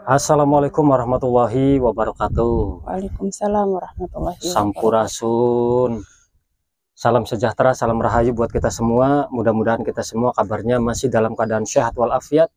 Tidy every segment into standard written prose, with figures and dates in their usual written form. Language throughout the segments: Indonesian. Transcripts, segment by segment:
Assalamualaikum warahmatullahi wabarakatuh. Waalaikumsalam warahmatullahi wabarakatuh. Sampurasun. Salam sejahtera, salam rahayu buat kita semua. Mudah-mudahan kita semua kabarnya masih dalam keadaan sehat walafiat,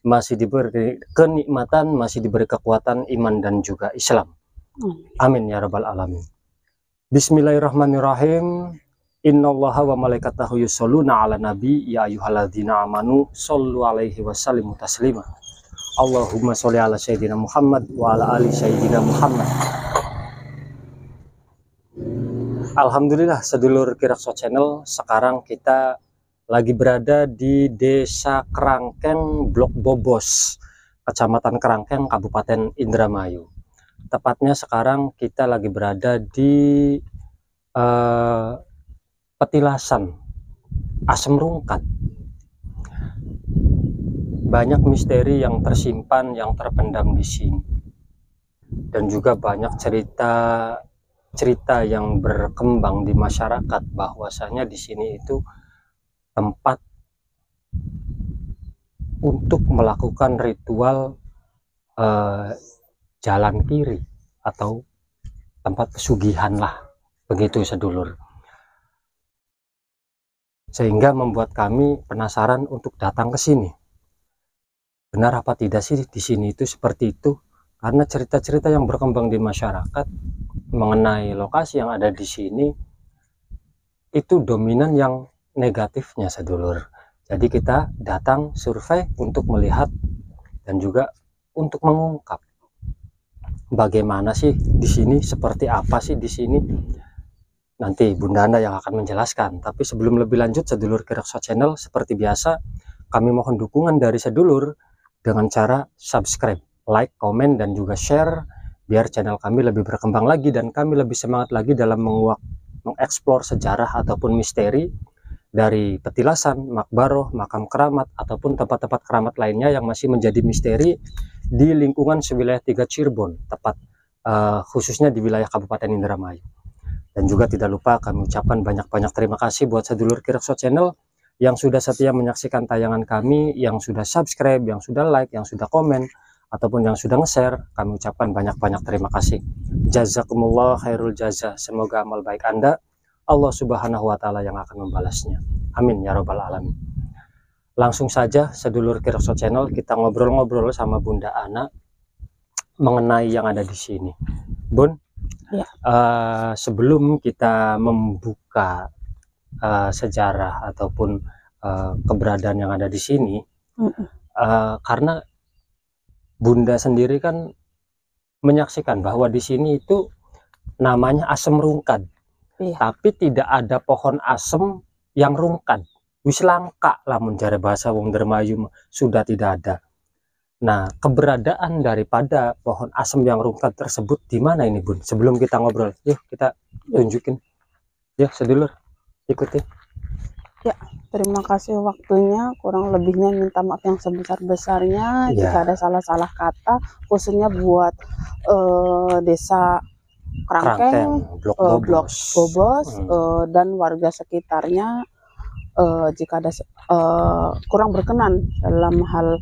masih diberi kenikmatan, masih diberi kekuatan iman dan juga Islam. Amin ya rabbal alamin. Bismillahirrahmanirrahim. Innallaha wa malaikatahu yusholluna ala nabi ya ayyuhalladzina amanu shollu alaihi wasallimu taslima. Allahumma sholli ala sayyidina Muhammad wa ala ali sayyidina Muhammad. Alhamdulillah sedulur Kirakso Channel, sekarang kita lagi berada di Desa Kerangkeng, Blok Bobos, Kecamatan Kerangkeng, Kabupaten Indramayu. Tepatnya sekarang kita lagi berada di petilasan Asem Rungkat. Banyak misteri yang tersimpan, yang terpendam di sini, dan juga banyak cerita yang berkembang di masyarakat bahwasanya di sini itu tempat untuk melakukan ritual jalan kiri atau tempat pesugihan lah, begitu sedulur. Sehingga membuat kami penasaran untuk datang ke sini. Benar apa tidak sih di sini itu seperti itu? Karena cerita-cerita yang berkembang di masyarakat mengenai lokasi yang ada di sini itu dominan yang negatifnya sedulur. Jadi kita datang survei untuk melihat dan juga untuk mengungkap bagaimana sih di sini, seperti apa sih di sini. Nanti Bunda Anda yang akan menjelaskan. Tapi sebelum lebih lanjut sedulur Kirakso Channel, seperti biasa kami mohon dukungan dari sedulur dengan cara subscribe, like, komen, dan juga share, biar channel kami lebih berkembang lagi dan kami lebih semangat lagi dalam mengeksplor sejarah ataupun misteri dari petilasan, makbaroh, makam keramat, ataupun tempat-tempat keramat lainnya yang masih menjadi misteri di lingkungan sewilayah 3 Cirebon, tepat khususnya di wilayah Kabupaten Indramayu. Dan juga tidak lupa kami ucapkan banyak-banyak terima kasih buat sedulur Kirakso Channel yang sudah setia menyaksikan tayangan kami, yang sudah subscribe, yang sudah like, yang sudah komen, ataupun yang sudah nge-share, kami ucapkan banyak-banyak terima kasih. Jazakumullah khairul jaza. Semoga amal baik Anda Allah Subhanahu wa Ta'ala yang akan membalasnya. Amin ya Rabbal Alamin. Langsung saja sedulur Kirokso Channel, kita ngobrol-ngobrol sama Bunda Ana mengenai yang ada di sini. Bun, Ya. Sebelum kita membuka sejarah ataupun keberadaan yang ada di sini, karena Bunda sendiri kan menyaksikan bahwa di sini itu namanya asem rungkad, tapi tidak ada pohon asem yang rungkad. Wis langka lamun jare bahasa wong Dermayu sudah tidak ada. Nah, keberadaan daripada pohon asem yang rungkad tersebut di mana ini, Bun? Sebelum kita ngobrol, yuk kita tunjukin. Ya, sedulur, ikuti. Ya, terima kasih waktunya. Kurang lebihnya minta maaf yang sebesar-besarnya jika ada salah-salah kata, khususnya buat desa Kerangkeng, Blok Bobos, dan warga sekitarnya. Jika ada kurang berkenan dalam hal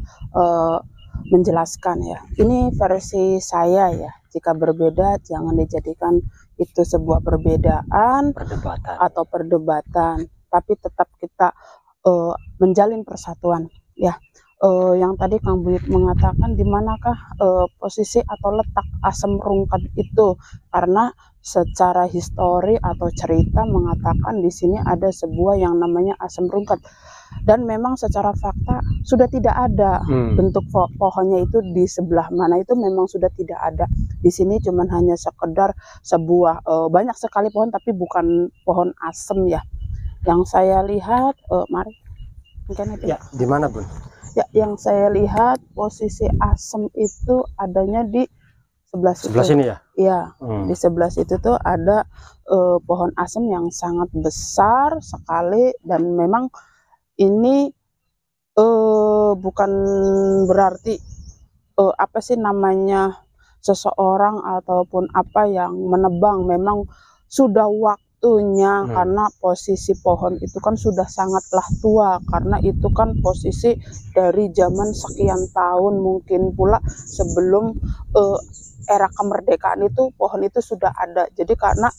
menjelaskan, ya, ini versi saya, ya. Jika berbeda jangan dijadikan itu sebuah perbedaan atau perdebatan, tapi tetap kita menjalin persatuan, ya. Yang tadi Kang Buyut mengatakan di manakah posisi atau letak asem rungkad itu, karena secara histori atau cerita mengatakan di sini ada sebuah yang namanya asem rungkad, dan memang secara fakta sudah tidak ada bentuk pohonnya itu di sebelah mana, itu memang sudah tidak ada. Di sini cuman hanya sekedar sebuah banyak sekali pohon tapi bukan pohon asem, ya. Yang saya lihat, mari mungkin itu. Ya, di mana, Bun? Ya, yang saya lihat posisi asem itu adanya di sebelah sini, ya. Iya, di sebelah situ tuh ada pohon asem yang sangat besar sekali, dan memang ini bukan berarti apa sih namanya seseorang ataupun apa yang menebang, memang sudah waktunya, karena posisi pohon itu kan sudah sangatlah tua, karena itu kan posisi dari zaman sekian tahun, mungkin pula sebelum era kemerdekaan itu pohon itu sudah ada. Jadi karena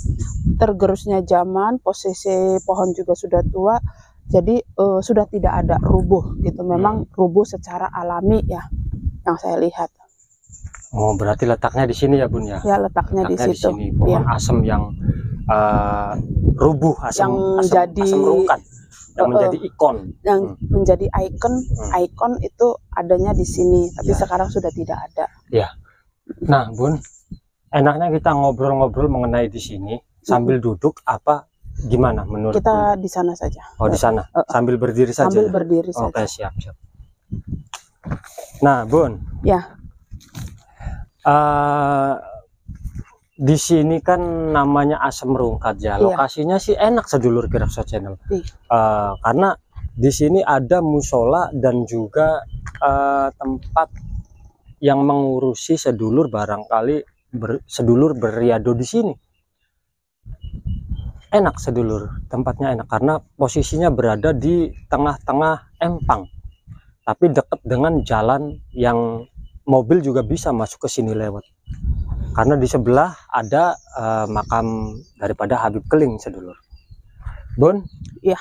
tergerusnya zaman, posisi pohon juga sudah tua, jadi sudah tidak ada rubuh gitu. Memang rubuh secara alami, ya, yang saya lihat. Oh, berarti letaknya di sini, ya, Bun, ya? Ya, letaknya di situ. Di sini, pohon asem yang rubuh, asem rungkad, yang menjadi ikon, yang menjadi ikon itu adanya di sini, tapi sekarang sudah tidak ada. Ya. Nah, Bun, enaknya kita ngobrol-ngobrol mengenai di sini sambil duduk apa gimana menurut kita Bun? Di sana saja. Oh, di sana. Sambil berdiri saja. Sambil berdiri saja. Oke, siap. Nah, Bun. Ya. Di sini kan namanya asem rungkad, ya. Lokasinya sih enak, sedulur Kirokso Channel. Karena di sini ada musola dan juga tempat yang mengurusi sedulur, barangkali sedulur beriado di sini. Enak, sedulur, tempatnya enak karena posisinya berada di tengah-tengah empang, tapi dekat dengan jalan yang mobil juga bisa masuk ke sini lewat. Karena di sebelah ada makam daripada Habib Keling, sedulur. Bun? Iya.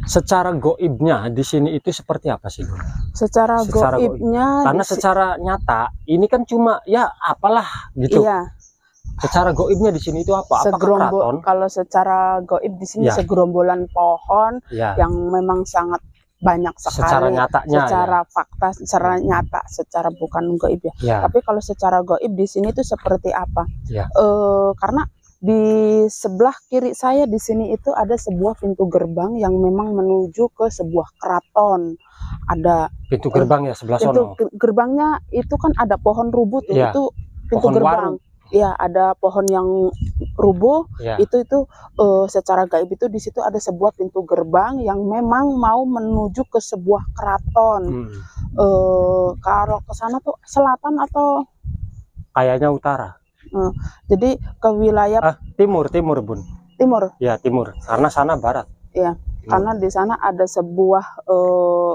Secara goibnya di sini itu seperti apa sih, Bun? Secara goibnya, karena secara nyata ini kan cuma ya apalah gitu. Iya. Secara goibnya di sini itu apa? Apakah keraton? Kalau secara goib di sini segerombolan pohon yang memang sangat banyak sekali. Secara nyatanya, secara fakta, secara nyata, secara bukan goib, ya. Tapi kalau secara goib di sini itu seperti apa? Karena di sebelah kiri saya di sini itu ada sebuah pintu gerbang yang memang menuju ke sebuah keraton. Ada pintu gerbang, ya, sebelah sono. Gerbangnya itu kan ada pohon rubuh tuh, itu pintu pohon gerbang. Ya, ada pohon yang rubuh, itu secara gaib itu di situ ada sebuah pintu gerbang yang memang mau menuju ke sebuah keraton. Kalau ke sana tuh selatan atau kayaknya utara. Jadi ke wilayah timur, Bun. Timur. Ya, timur. Karena sana barat. Ya. karena di sana ada sebuah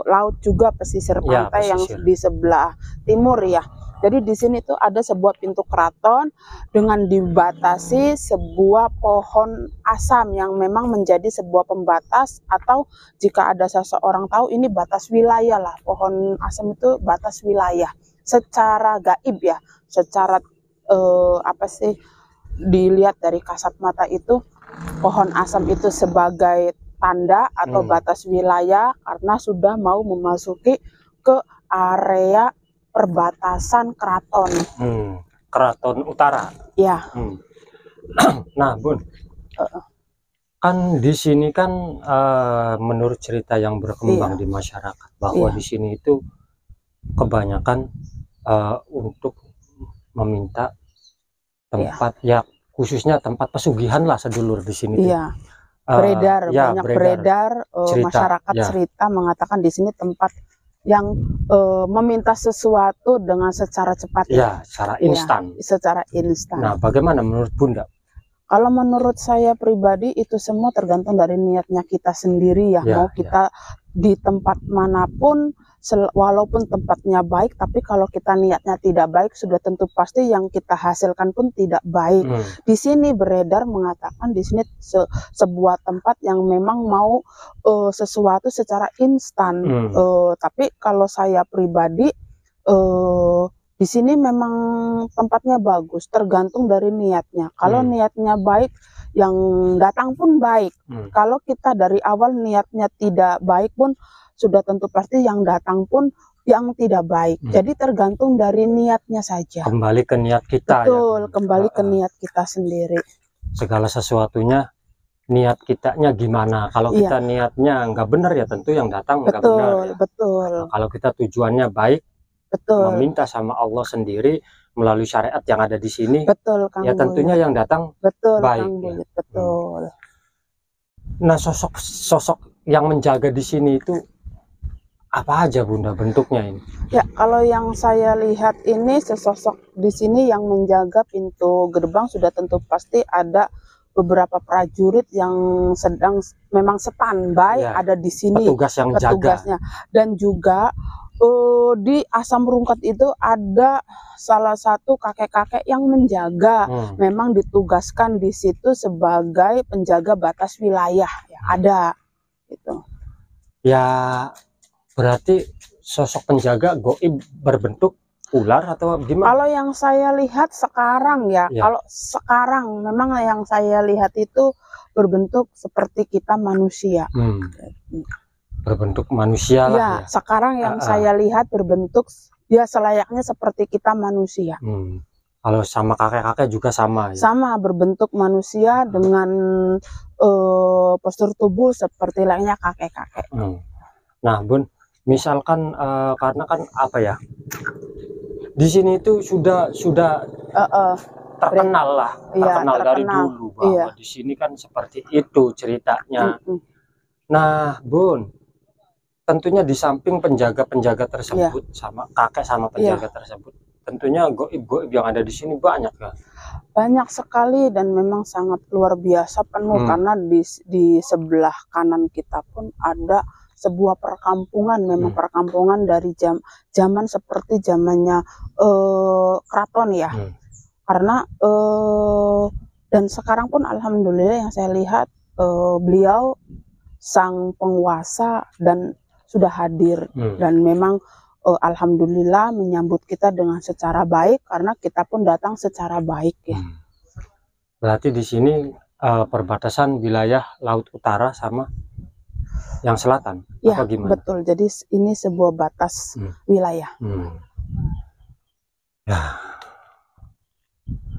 laut juga, pesisir Ya, pantai yang pesisir. di sebelah timur ya. Jadi di sini tuh ada sebuah pintu keraton dengan dibatasi sebuah pohon asam yang memang menjadi sebuah pembatas, atau jika ada seseorang tahu ini batas wilayah lah. Pohon asam itu batas wilayah secara gaib ya, secara apa sih, dilihat dari kasat mata itu pohon asam itu sebagai tanda atau batas wilayah karena sudah mau memasuki ke area perbatasan keraton. Keraton Utara. Ya. Nah, Bun, kan di sini kan menurut cerita yang berkembang di masyarakat bahwa di sini itu kebanyakan untuk meminta tempat ya, khususnya tempat pesugihan lah sedulur di sini. Beredar, banyak beredar cerita, masyarakat cerita mengatakan di sini tempat yang meminta sesuatu dengan secara cepat secara instan. Secara instan. Nah, bagaimana menurut Bunda? Kalau menurut saya pribadi itu semua tergantung dari niatnya kita sendiri ya. Mau kita di tempat manapun, walaupun tempatnya baik, tapi kalau kita niatnya tidak baik, sudah tentu pasti yang kita hasilkan pun tidak baik. Di sini beredar mengatakan di sini sebuah tempat yang memang mau sesuatu secara instan. Tapi kalau saya pribadi di sini memang tempatnya bagus, tergantung dari niatnya. Kalau niatnya baik, yang datang pun baik. Kalau kita dari awal niatnya tidak baik pun, sudah tentu pasti yang datang pun yang tidak baik. Jadi tergantung dari niatnya saja. Kembali ke niat kita. Betul, kembali ke niat kita sendiri. Segala sesuatunya niat kitanya gimana. Kalau kita niatnya nggak benar ya tentu yang datang nggak benar. Betul. Nah, kalau kita tujuannya baik, meminta sama Allah sendiri melalui syariat yang ada di sini, Kang ya tentunya yang datang baik. Betul. Nah, sosok yang menjaga di sini itu apa aja Bunda bentuknya ini? Ya, kalau yang saya lihat ini sesosok di sini yang menjaga pintu gerbang sudah tentu pasti ada beberapa prajurit yang sedang memang standby ada di sini, petugas yang petugasnya jaga. Dan juga di Asam Rungkat itu ada salah satu kakek-kakek yang menjaga, memang ditugaskan di situ sebagai penjaga batas wilayah ya, ada gitu. Ya, berarti sosok penjaga goib berbentuk ular atau gimana? Kalau yang saya lihat sekarang kalau sekarang memang yang saya lihat itu berbentuk seperti kita manusia. Berbentuk manusia lah ya. Sekarang yang saya lihat berbentuk dia selayaknya seperti kita manusia. Kalau sama kakek-kakek juga sama ya? Sama, berbentuk manusia dengan postur tubuh seperti layaknya kakek-kakek. Nah Bun, misalkan karena kan apa ya, di sini itu sudah terkenal lah, terkenal dari dulu bahwa di sini kan seperti itu ceritanya. Nah Bun, tentunya di samping penjaga-penjaga tersebut sama kakek sama penjaga tersebut, tentunya goib-goib yang ada di sini banyak ya? Banyak sekali dan memang sangat luar biasa penuh, karena di sebelah kanan kita pun ada sebuah perkampungan, memang perkampungan dari zaman seperti zamannya keraton ya. Karena dan sekarang pun alhamdulillah yang saya lihat beliau sang penguasa dan sudah hadir dan memang alhamdulillah menyambut kita dengan secara baik karena kita pun datang secara baik ya. Berarti di sini perbatasan wilayah Laut Utara sama yang selatan ya, apa gimana? Betul, jadi ini sebuah batas wilayah. Ya,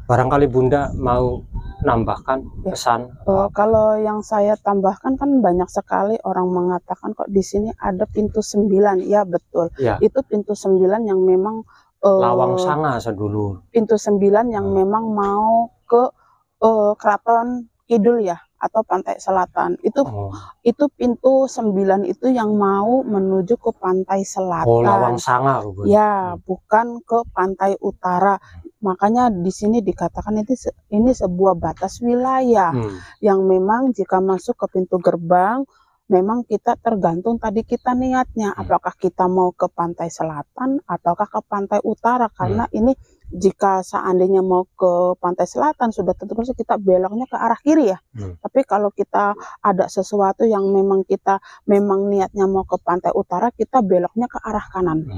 barangkali Bunda mau nambahkan pesan? Kalau yang saya tambahkan kan banyak sekali orang mengatakan kok di sini ada pintu 9. Ya betul, itu pintu 9 yang memang Lawang Sanga sedulur. Pintu 9 yang memang mau ke Keraton Kidul ya, atau Pantai Selatan. Itu pintu 9 itu yang mau menuju ke Pantai Selatan. Lawang Sanga. Ya, bukan ke Pantai Utara. Makanya di sini dikatakan ini sebuah batas wilayah yang memang jika masuk ke pintu gerbang memang kita tergantung tadi kita niatnya, apakah kita mau ke pantai selatan ataukah ke pantai utara, karena ini jika seandainya mau ke pantai selatan sudah tentu pasti kita beloknya ke arah kiri ya. Tapi kalau kita ada sesuatu yang memang kita niatnya mau ke pantai utara, kita beloknya ke arah kanan.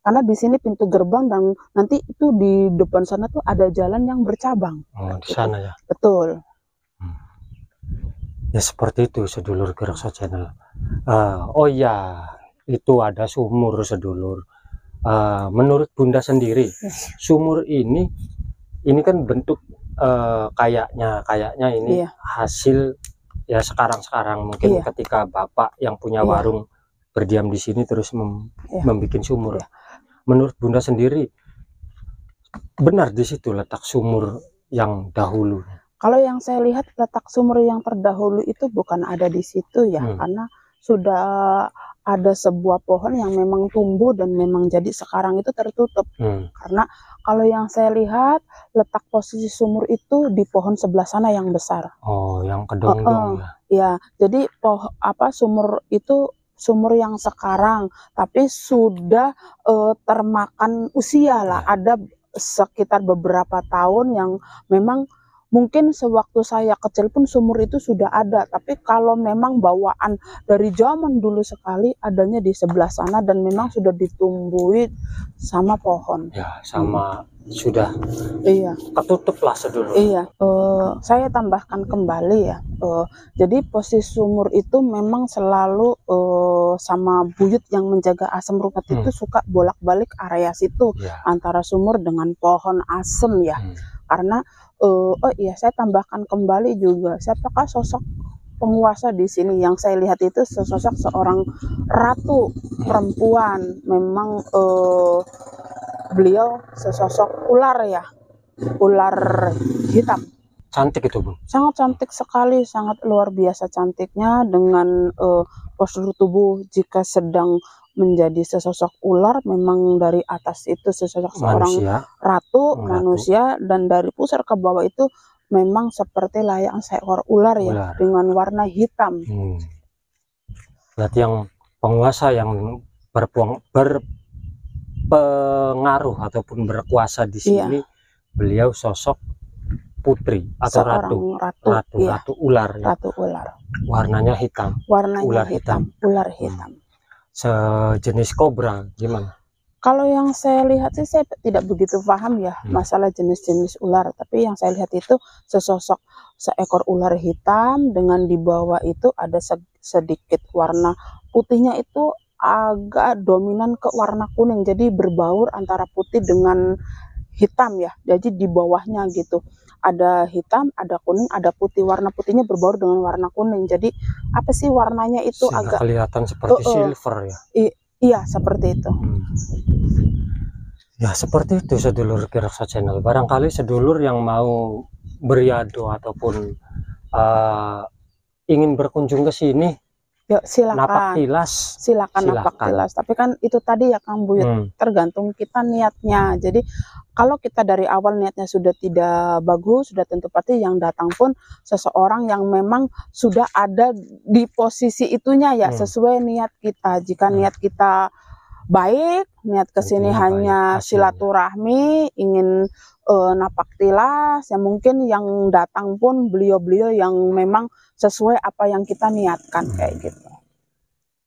Karena di sini pintu gerbang dan nanti itu di depan sana tuh ada jalan yang bercabang. Oh, di sana ya. Betul. Ya seperti itu sedulur Geraksa Channel. Oh ya, itu ada sumur sedulur. Menurut Bunda sendiri, sumur ini kan bentuk kayaknya ini hasil ya sekarang mungkin ketika Bapak yang punya warung berdiam di sini terus membuat sumur. Menurut Bunda sendiri, benar di situ letak sumur yang dahulu? Kalau yang saya lihat letak sumur yang terdahulu itu bukan ada di situ ya, karena sudah ada sebuah pohon yang memang tumbuh dan memang jadi sekarang itu tertutup. Karena kalau yang saya lihat letak posisi sumur itu di pohon sebelah sana yang besar. Oh, yang kedong-dong ya. Ya, jadi sumur itu sumur yang sekarang, tapi sudah termakan usia lah. Ada sekitar beberapa tahun yang memang mungkin sewaktu saya kecil pun sumur itu sudah ada, tapi kalau memang bawaan dari zaman dulu sekali adanya di sebelah sana dan memang sudah ditumbuhi sama pohon. Ya, sama sudah ketutup lah sedulur. Iya, saya tambahkan kembali ya. Jadi posisi sumur itu memang selalu sama buyut yang menjaga asam rupat itu suka bolak-balik area situ antara sumur dengan pohon asem ya. Karena saya tambahkan kembali juga, siapakah sosok penguasa di sini? Yang saya lihat itu sesosok seorang ratu perempuan. Memang beliau sesosok ular ya, ular hitam. Cantik itu Bu? Sangat cantik sekali, sangat luar biasa cantiknya dengan postur tubuh jika sedang menjadi sesosok ular, memang dari atas itu sesosok seorang ratu manusia, dan dari pusar ke bawah itu memang seperti layaknya seekor ular ya, dengan warna hitam. Berarti yang penguasa yang berpengaruh ataupun berkuasa di sini, beliau sosok putri atau ratu ular ya. Ratu ular. Warnanya hitam. Ular hitam. Sejenis kobra gimana? Kalau yang saya lihat sih saya tidak begitu paham ya masalah jenis-jenis ular, tapi yang saya lihat itu sesosok seekor ular hitam dengan di bawah itu ada sedikit warna putihnya itu agak dominan ke warna kuning, jadi berbaur antara putih dengan hitam ya. Jadi di bawahnya gitu ada hitam, ada kuning, ada putih. Warna putihnya berbaur dengan warna kuning. Jadi apa sih warnanya itu agak kelihatan seperti silver ya. Iya, seperti itu. Ya seperti itu sedulur Geraksa Channel. Barangkali sedulur yang mau beriado ataupun ingin berkunjung ke sini, yuk silakan. Napak tilas. Silakan napak tilas. Tapi kan itu tadi ya Kang Buyut, tergantung kita niatnya. Jadi kalau kita dari awal niatnya sudah tidak bagus, sudah tentu pasti yang datang pun seseorang yang memang sudah ada di posisi itunya ya, sesuai niat kita. Jika niat kita baik, niat kesini hanya silaturahmi, ingin napak tilas, ya mungkin yang datang pun beliau-beliau yang memang sesuai apa yang kita niatkan kayak gitu.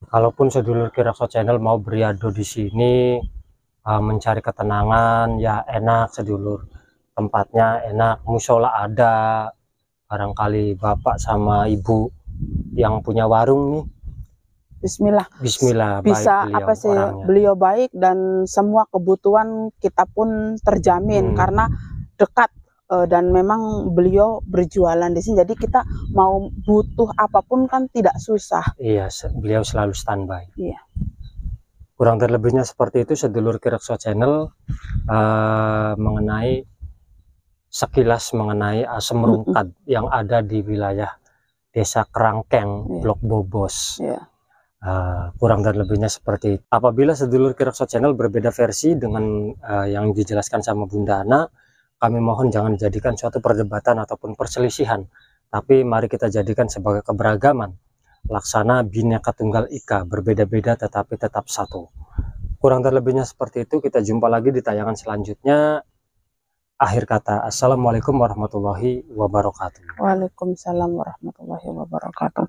Kalaupun sedulur Geraksa Channel mau beriado di sini, mencari ketenangan, ya enak sedulur, tempatnya enak, musola ada, barangkali bapak sama ibu yang punya warung nih, Bismillah bisa baik apa sih orangnya. Beliau baik dan semua kebutuhan kita pun terjamin karena dekat dan memang beliau berjualan di sini, jadi kita mau butuh apapun kan tidak susah. Iya, beliau selalu standby. Iya. Kurang terlebihnya seperti itu sedulur Geraksa Channel, mengenai sekilas mengenai asam rungkat yang ada di wilayah Desa Kerangkeng, Blok Bobos. Kurang dan lebihnya seperti itu. Apabila sedulur Geraksa Channel berbeda versi dengan yang dijelaskan sama Bunda Ana, kami mohon jangan dijadikan suatu perdebatan ataupun perselisihan, tapi mari kita jadikan sebagai keberagaman laksana Bhinneka Tunggal Ika, berbeda-beda tetapi tetap satu. Kurang terlebihnya seperti itu. Kita jumpa lagi di tayangan selanjutnya. Akhir kata, assalamualaikum warahmatullahi wabarakatuh. Waalaikumsalam warahmatullahi wabarakatuh.